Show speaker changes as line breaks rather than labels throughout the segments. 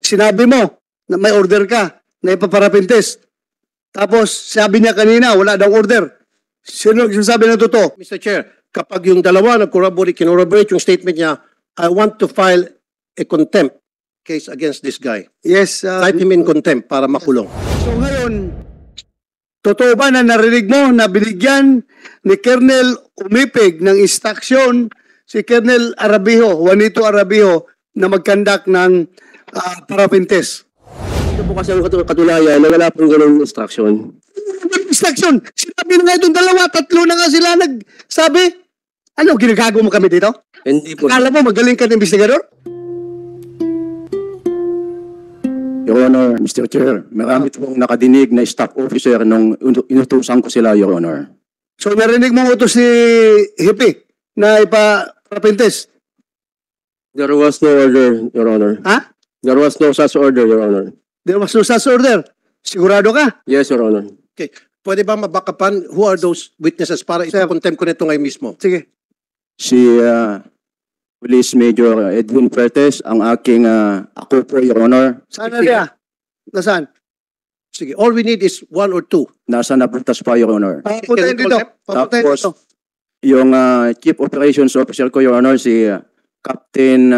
sinabi mo na may order ka na ipaparapin test. Tapos sabi niya kanina, wala daw order. Sino nagsasabi ng totoo?
Mr. Chair, kapag yung dalawa kinorroborate yung statement niya, I want to file a contempt case against this guy.
Yes.
Cite him in contempt para makulong.
So ngayon, totoo ba na narinig mo na binigyan ni Colonel Umipig ng instruction si Colonel Arabijo, Juanito Arabijo, na mag-conduct ng parapin test?
Ito po kasi ang katulayan na wala pong ganung instruction.
Instruction! Sinabi na nga itong dalawa, tatlo na nga sila nagsabi. Ano, ginagago mo kami dito?
Hindi po.
Akala mo magaling ka ng investigador?
Your Honor, Mr. Chair, marami pong nakadinig na staff officer nung inutusan ko sila, Your Honor.
So narinig mo utos si Hippie na ipa-parapin test?
There was no order, Your Honor.
Ha?
There was no such order, Your Honor.
There was no such order. Sigurado ka?
Yes, Your Honor.
Okay. Pwede ba mabakapan who are those witnesses para ito-contempt ko nito ngayon mismo?
Sige.
Si Police Major Edwin Pertes, ang aking ako po, Your Honor.
Saan na siya? Nasaan?
Sige, all we need is one or two.
Nasa napuntas pa, Your Honor.
Papuntahin dito. Papuntahin
Tapos,
dito.
yung Chief Operations Officer ko, Your Honor, si Captain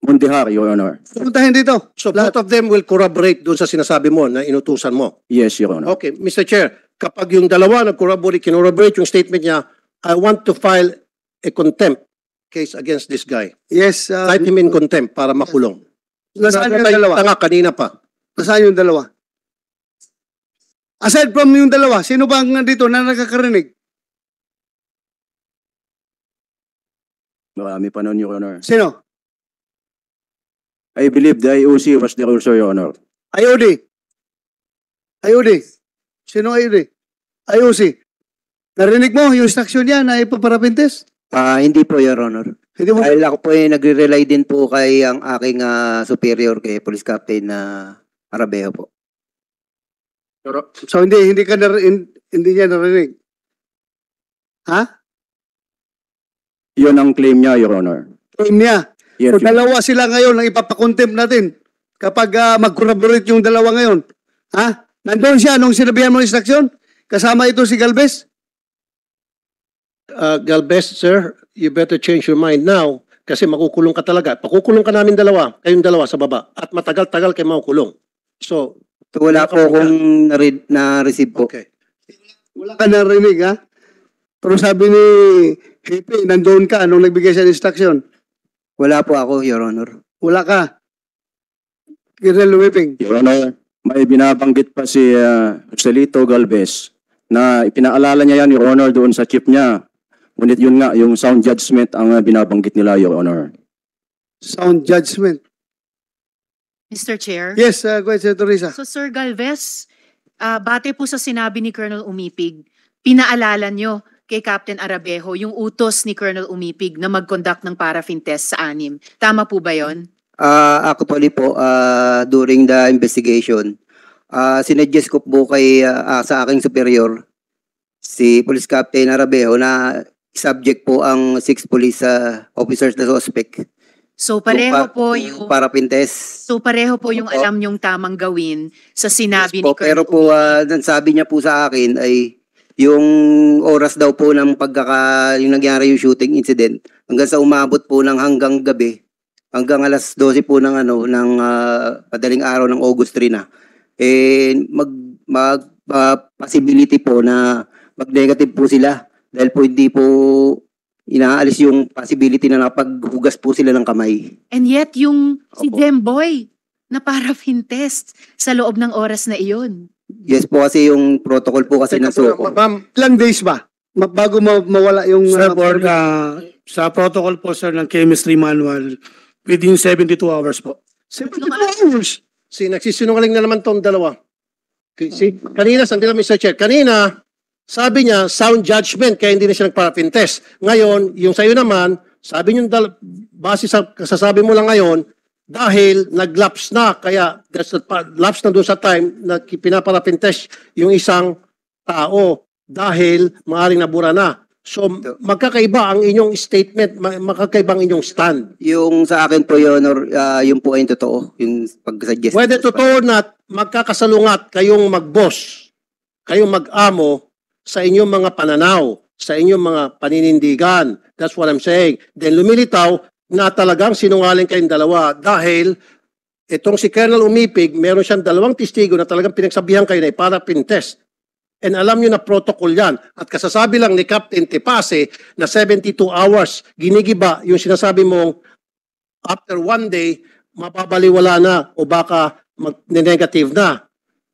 Mundihar, Your Honor.
Papuntahin dito.
So both of them will corroborate doon sa sinasabi mo na inutusan mo.
Yes, Your Honor.
Okay, Mr. Chair, kapag yung dalawa kinorroborate yung statement niya, I want to file a contempt case against this guy.
Yes.
Cite him in contempt para makulong.
Nasaan yung dalawa?
Tanga kanina pa.
Nasaan yung dalawa? Aside from yung dalawa, sino ba ang nandito na nakakarinig?
Marami pa nun, Your Honor.
Sino?
I believe the IOC was there also, Your Honor.
IOD. IOD. Sino IOD? IOC. Narinig mo yung instruction niya na ipaparapin test?
Hindi po, Your Honor.
Hindi mo.
Dahil ako po nagre-rely din po kay ang aking superior kay Police Captain Arabejo po.
So hindi ka hindi niya narinig. Ha?
Yun ang claim niya, Your Honor.
Claim niya.
Yes,
So dalawa sila ngayon ang ipapakontempt natin kapag mag-corroborate yung dalawa ngayon. Ha? Nandun siya nung sinabihan mo ng instruction? Kasama ito si Galvez?
Galvez, sir, you better change your mind now kasi makukulong ka talaga. Pakukulong ka namin dalawa, kayong dalawa sa baba at matagal-tagal kayo makukulong. So,
Wala po akong na-receive po.
okay.
Wala ka narinig, ha? Pero sabi ni Hepe, nandun ka nung nagbigay siya ng instruction.
Wala po ako, Your Honor.
Wala ka. Colonel Lumiping.
Your Honor, may binabanggit pa si Joselito Galvez na ipinaalala niya yan, Your Honor, doon sa chief niya. Ngunit yun nga, yung sound judgment ang binabanggit nila, Your Honor.
Sound judgment.
Mr. Chair?
Yes, go ahead, Senator Risa.
So Sir Galvez, bate po sa sinabi ni Colonel Umipig, pinaalala nyo kay Captain Arabejo yung utos ni Colonel Umipig na mag-conduct ng paraffin test sa anim. Tama po ba yon?
Actually po, during the investigation, sinuggest ko po kay sa aking superior, si Police Captain Arabejo, na subject po ang 6 police officers na suspect.
So pareho po yung
paraffin test.
So pareho po yung alam nyong tamang gawin sa sinabi
Yes po,
ni Colonel
pero po sabi niya po sa akin ay yung oras daw po ng yung nangyari yung shooting incident hanggang sa umabot po ng hanggang gabi, hanggang alas 12 po ng ng madaling araw ng August 3 na. Possibility po na mag-negative po sila dahil po hindi po inaalis yung possibility na napaghugas po sila ng kamay.
And yet yung si
Opo.
Demboy na paraffin test sa loob ng oras na iyon.
Yes po, kasi yung protocol po kasi ng SOCO.
Ma'am, ilang days ba? Bago mawala yung...
Sir, sa protocol po, sir, ng chemistry manual, within 72 hours po.
72 hours.
Nagsisinungaling na naman tong dalawa. Kanina, sandali Mr. Chair, kanina, sabi niya, sound judgment, kaya hindi na siya nag-paraffin test. Ngayon, yung sa'yo naman, sabi niyo, base sa kasasabi mo lang ngayon, dahil nag-lapse na, kaya lapse na doon sa time na pinaparaffin test yung isang tao dahil maaaring nabura na. So, magkakaiba ang inyong statement, magkakaiba ang inyong stand.
Yung sa akin po, Your Honor, yun po ay totoo. Yung pag-suggest.
Whether totoo na magkakasalungat kayong mag-boss, kayong mag-amo sa inyong mga pananaw, sa inyong mga paninindigan. That's what I'm saying. Then lumilitaw na talagang sinungaling kayong dalawa dahil itong si Colonel Umipig, meron siyang dalawang testigo na talagang pinagsabihan kayo na parafin test. And alam nyo na protocol yan. At kasasabi lang ni Captain Tepase na 72 hours, ginigiba yung sinasabi mong after one day, mapabaliwala na o baka mag-negative na.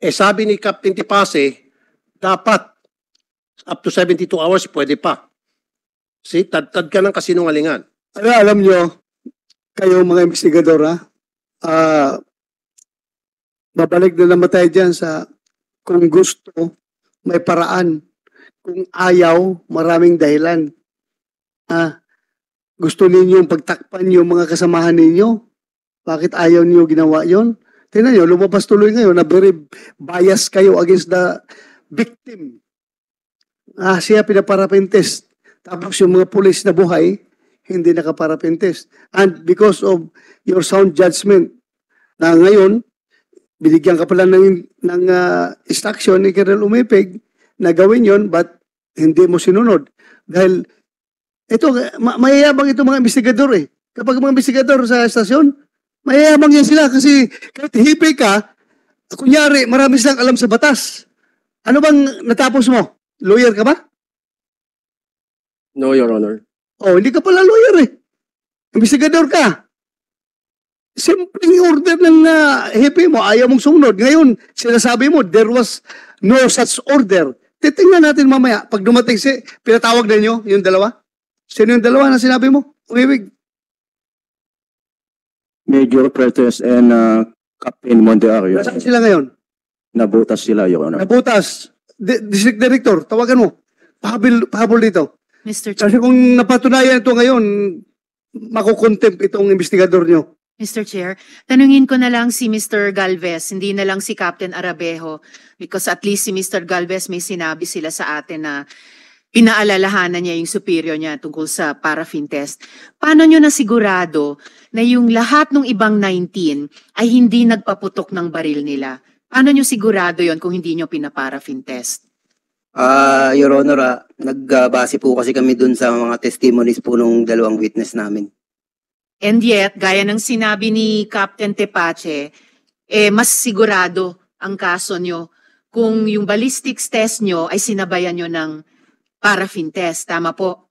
Eh sabi ni Captain Tepase, dapat up to 72 hours, pwede pa. See, tad-tad ka ng kasinungalingan.
Alam nyo, kayo mga investigador, babalik na naman tayo dyan sa kung gusto, may paraan. Kung ayaw, maraming dahilan. Gusto ninyong pagtakpan yung mga kasamahan ninyo? Bakit ayaw niyo ginawa yon? Tingnan nyo, lumabas tuloy ngayon na very bias kayo against the victim. Siya pinaparapin test. Tapos yung mga pulis na buhay, hindi nakaparapin test. And because of your sound judgment, na ngayon, binigyan ka pala ng instruction ni Colonel Umipig na gawin yon, but hindi mo sinunod. Dahil, ito, mayayabang ito mga investigador eh. Kapag mga investigador sa estasyon, mayayabang yan sila kasi kahit hipi ka, kunyari, marami silang alam sa batas. Ano bang natapos mo? Lawyer ka ba?
No, Your Honor.
Oh, hindi ka pala lawyer eh. Investigador ka. Simpleng order ng hepe mo, ayaw mong sumunod. Ngayon, sinasabi mo, there was no such order. Titingnan natin mamaya, pag dumating pinatawag na nyo, yung dalawa. Sino yung dalawa na sinabi mo? Umibig.
Major Pertes and Captain Monteario.
Nasaan sila ngayon?
Nabutas sila, Your Honor.
Nabutas. District Director, tawagan mo. Pahabol dito.
Mr. Chair.
Kasi kung napatunayan ito ngayon, makukontempt itong investigador nyo.
Mr. Chair, tanungin ko na lang si Mr. Galvez, hindi na lang si Captain Arabejo, because at least si Mr. Galvez may sinabi sila sa atin na pinaalalahanan niya yung superior niya tungkol sa paraffin test. Paano nyo nasigurado na yung lahat ng ibang 19 ay hindi nagpaputok ng baril nila? Paano nyo sigurado yon kung hindi nyo pinaparaffin test?
Your Honor, nagbase po kasi kami dun sa mga testimonies po nung dalawang witness namin.
And yet, gaya ng sinabi ni Captain Tepache, mas sigurado ang kaso nyo kung yung ballistics test nyo ay sinabayan nyo ng paraffin test. Tama po?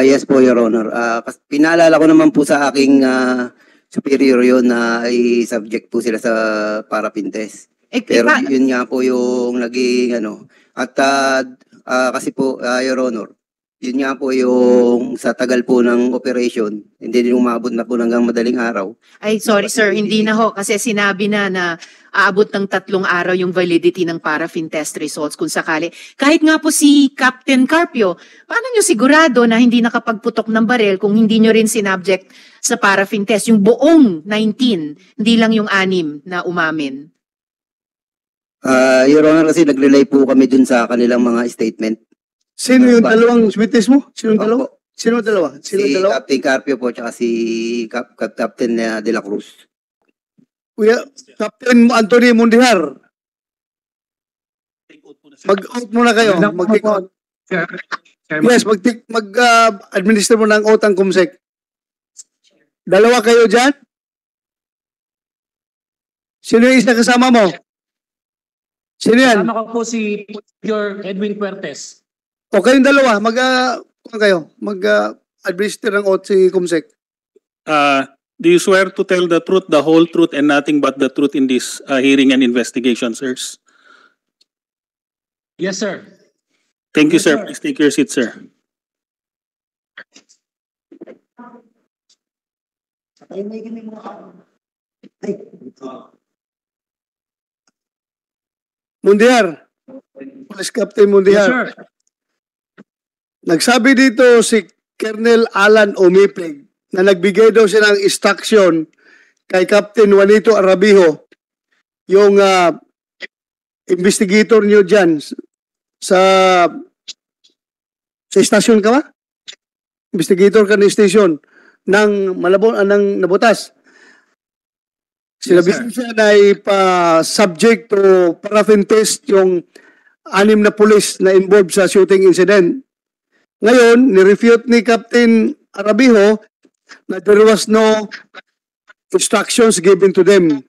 Yes po, Your Honor. Pinaalala ko naman po sa aking superior yun na i-subject po sila sa paraffin test. Pero yun nga po yung naging At kasi po, Your Honor, yun nga po yung sa tagal po ng operation, hindi din umabot na po hanggang madaling araw.
Ay, sorry sir, hindi na ho. Kasi sinabi na aabot ng 3 araw yung validity ng paraffin test results kung sakali. Kahit nga po si Captain Carpio, paano nyo sigurado na hindi nakapagputok ng baril kung hindi nyo rin sinubject sa paraffin test? Yung buong 19, hindi lang yung 6 na umamin.
Your Honor, kasi nag-relay po kami dun sa kanilang mga statement.
Sino yung dalawang witness mo? Sino yung dalawa? Sino yung dalawa? Sino yung
Si
dalawa?
Captain Carpio po tsaka si Captain De La Cruz.
Kuya, Captain Anthony Mundihar. Mag-out muna kayo. Mag-take out. Yes, mag-administer mo ng oath ang COMSEC. Dalawa kayo dyan? Sino yung isa kasama mo? Sino yan?
Kasama ko po si Major Edwin Puertes.
O kayong dalawa, mag-administer ng oath si COMSEC.
Do you swear to tell the truth, the whole truth, and nothing but the truth in this hearing and investigation, sirs?
Yes, sir.
Thank you,
Yes,
sir.
sir.
Please take your seat, sir.
Mundihar. Police Captain
Yes,
Mundihar.
sir.
Nagsabi dito si Colonel Alan Umipig na nagbigay daw siya ng instruction kay Captain Juanito Arabijo, yung investigator niyo dyan sa Sa istasyon ka ba? Investigator ka ng station ng Malabon, ng Nabotas. Sinabi siya na ipa-subject to paraffin test yung 6 na pulis na involved sa shooting incident. Ngayon, nirefute ni Captain Arabijo na there was no instructions given to them.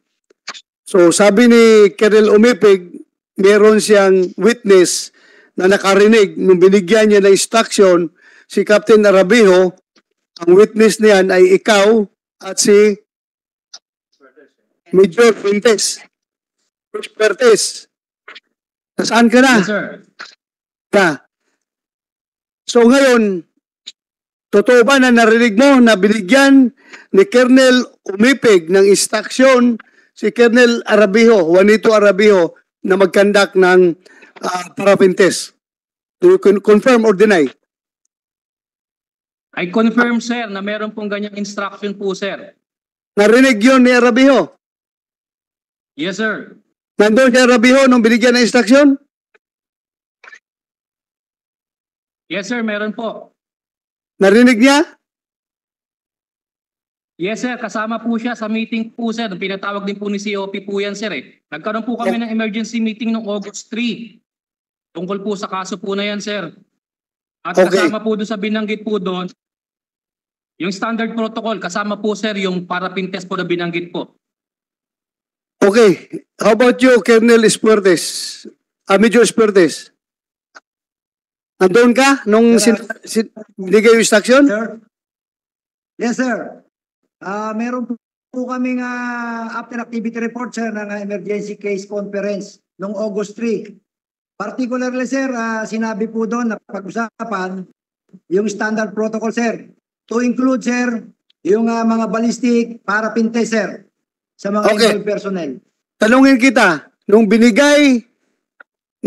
So sabi ni Colonel Umipig, meron siyang witness na nakarinig nung binigyan niya ng instruction si Captain Arabijo. Ang witness niyan ay ikaw at si Major Fuentes. Nasaan ka na?
Yes, sir.
So ngayon, totoo ba na narinig mo na binigyan ni Colonel Umipig ng instruction si Colonel Arabijo, Juanito Arabijo, na mag-conduct ng paraffin test? Do you confirm or deny?
I confirm, sir, na meron pong ganyang instruction po, sir.
Narinig yun ni Arabijo?
Yes, sir.
Nandun si Arabijo nung binigyan ng instruction?
Yes, sir, meron po.
Narinig niya?
Yes, sir. Kasama po siya sa meeting po, sir. Pinatawag din po ni COP po yan, sir. Nagkaroon po kami ng emergency meeting noong August 3. Tungkol po sa kaso po na yan, sir. At
Okay.
kasama po doon sa binanggit po doon, yung standard protocol, kasama po, sir, yung paraffin test po na binanggit po.
Okay. How about you, Colonel Espuertes? Major Espuertes? Nandun ka nung binigay yung instruction?
Sir? Yes, sir. Meron po kaming after activity report, sir, ng emergency case conference noong August 3. Particularly, sir, sinabi po doon na pag-usapan yung standard protocol, sir. To include, sir, yung mga ballistic paraffin test, sir, sa mga involved personnel.
Tanungin kita, nung binigay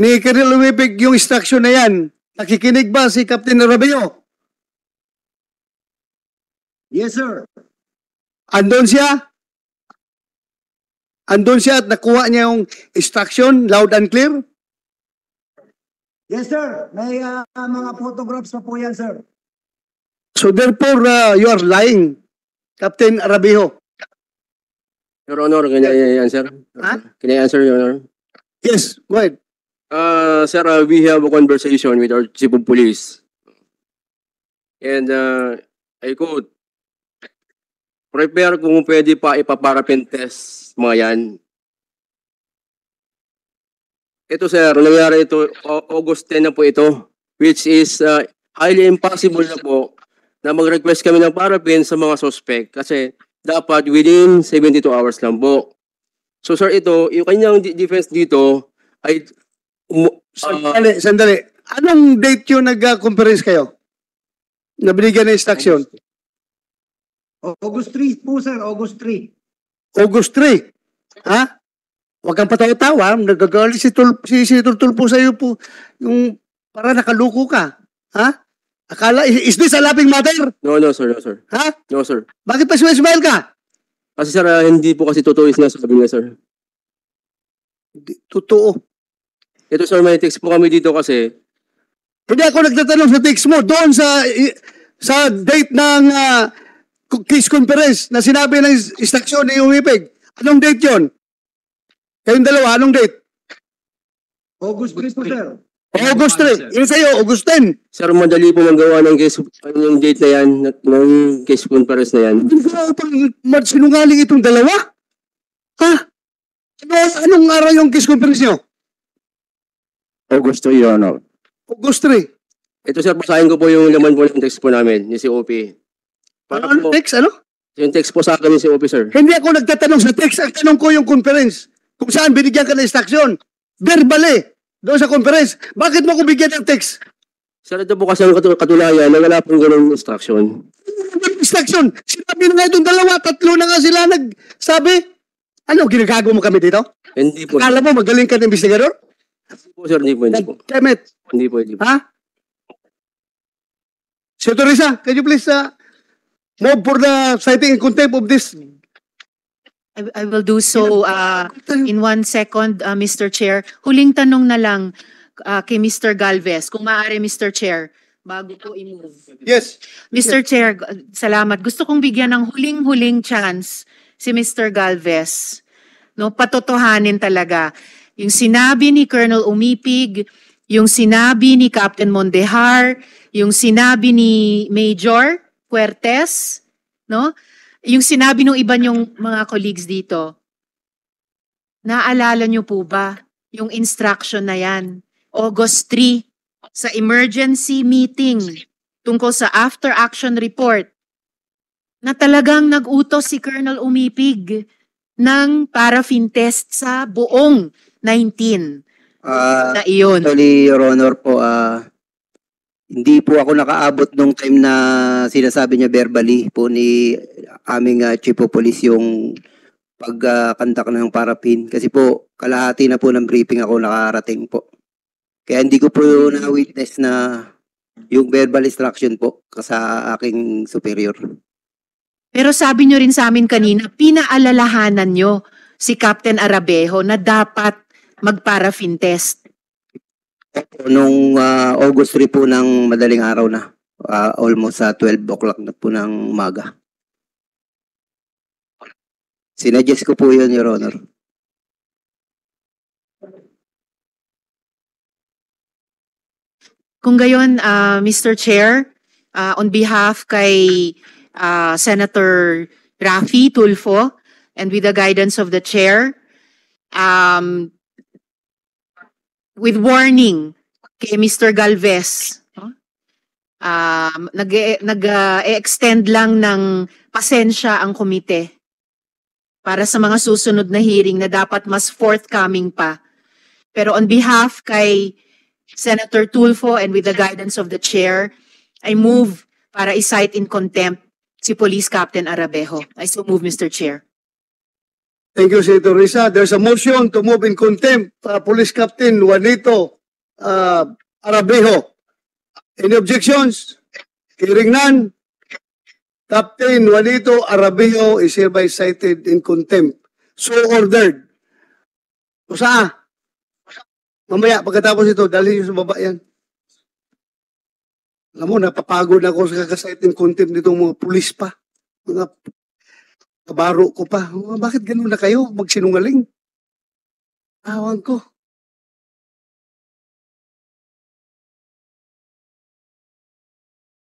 ni Colonel Umipig yung instruction na yan, nakikinig ba si Captain Arabijo?
Yes, sir.
Andun siya? Andun siya at nakuha niya yung instruction, loud and clear?
Yes, sir. May mga photographs pa po yan, sir.
So therefore, you are lying, Captain Arabijo.
Your Honor, can I answer? Can I answer, Your Honor?
Yes, go ahead.
Sir, we have a conversation with our Chief of Police. And I quote, prepare kung pwede pa ipaparaffin test mga yan. Ito, sir, nangyari ito, August 10 na po ito, which is highly impossible na po na mag-request kami ng paraffin sa mga suspect kasi dapat within 72 hours lang po. So, sir, ito, yung kanyang defense dito ay
Sandali. Anong date yung nag-conference kayo? Na binigyan ng instruction?
August 3 po, sir. August 3.
August 3. Ha? Huwag kang patawa-tawa. Nagagalit si Tulpo sa iyo po. Yung para nakaluko ka. Ha? Akala, is this a laughing matter?
No, sir, no, sir.
Ha?
No, sir.
Bakit pa smile ka?
Kasi, sir, hindi po kasi totoo yung sinasabi niya, sir.
Totoo.
Ito, sir, may text po kami dito kasi
Hindi ako nagtatanong sa text mo. Doon sa date ng case conference na sinabi ng instruction ni Umipig. Anong date yon? Kayong dalawa, anong date?
August 3 po, sir.
August 3. Yung sa'yo, August 10.
sir, madali po magawa ng case, yung date na yan, ng case conference na yan.
Sinungaling itong dalawa? Ha? Anong araw yung case conference nyo?
August 2, Your Honor.
August 3.
Ito, sir, basahin ko po yung laman po ng text po namin, ni COP. Para
Ano
po,
text? Ano?
yung text po sa akin ni COP, sir.
Hindi ako nagtatanong sa text. Ang tanong ko yung conference. Kung saan binigyan ka ng instruction. Verbally. Doon sa conference. Bakit mo ko bigyan ng text?
Sir, ito po kasi ang katulayan na wala pong ganung instruction.
Instruction. Sinabi na nga itong dalawa. 3 na nga sila nagsabi. Ano, ginagago mo kami dito?
Hindi po.
Akala mo magaling ka ng investigador?
Hindi po, sir, hindi po.
Kemet.
Hindi po, hindi po.
Ha? Sir Teresa, can you please move for the citing in contempt of this?
I will do so in 1 second, Mr. Chair. Huling tanong na lang kay Mr. Galvez. Kung maaari, Mr. Chair, bago po i-move.
Yes.
Mr. Chair, salamat. Gusto kong bigyan ng huling-huling chance si Mr. Galvez. No, patotohanin talaga. Yung sinabi ni Colonel Umipig, yung sinabi ni Captain Mondehar, yung sinabi ni Major Puertes, no? Yung sinabi ng iba niyong mga colleagues dito. Naalala niyo po ba yung instruction na yan? August 3 sa emergency meeting tungkol sa after action report na talagang nag-utos si Colonel Umipig ng paraffin test sa buong 19 na iyon.
Actually, Your Honor po, hindi po ako nakaabot nung time na sinasabi niya verbally po ni aming Chief of Police yung pagkandak ng paraffin. Kasi po, kalahati na po ng briefing ako nakarating po. Kaya hindi ko po na-witness na yung verbal instruction po sa aking superior.
Pero sabi nyo rin sa amin kanina, pinaalalahanan nyo si Captain Arabejo na dapat mag-paraffin test.
Nung August 3 po ng madaling araw na, almost 12 o'clock na po ng umaga. Sinuggest ko po yun, Your Honor.
Kung gayon, Mr. Chair, on behalf kay Senator Raffy Tulfo and with the guidance of the Chair, with warning kay Mr. Galvez, nag-extend lang ng pasensya ang komite para sa mga susunod na hearing na dapat mas forthcoming pa. Pero on behalf kay Senator Tulfo and with the guidance of the Chair, I move para i-cite in contempt si Police Captain Arabejo. I so move, Mr. Chair.
Thank you, Senator Risa. There's a motion to move in contempt Police Captain Juanito Arabejo. Any objections? Hearing none. Captain Juanito Arabejo is hereby cited in contempt. So ordered. O saan? Mamaya, pagkatapos ito, dalhin nyo sa baba yan. Alam mo, napapagod ako sa kakasite in contempt nitong mga pulis pa. Mga kabaro ko pa. Bakit ganun na kayo? Magsinungaling. Awan ko.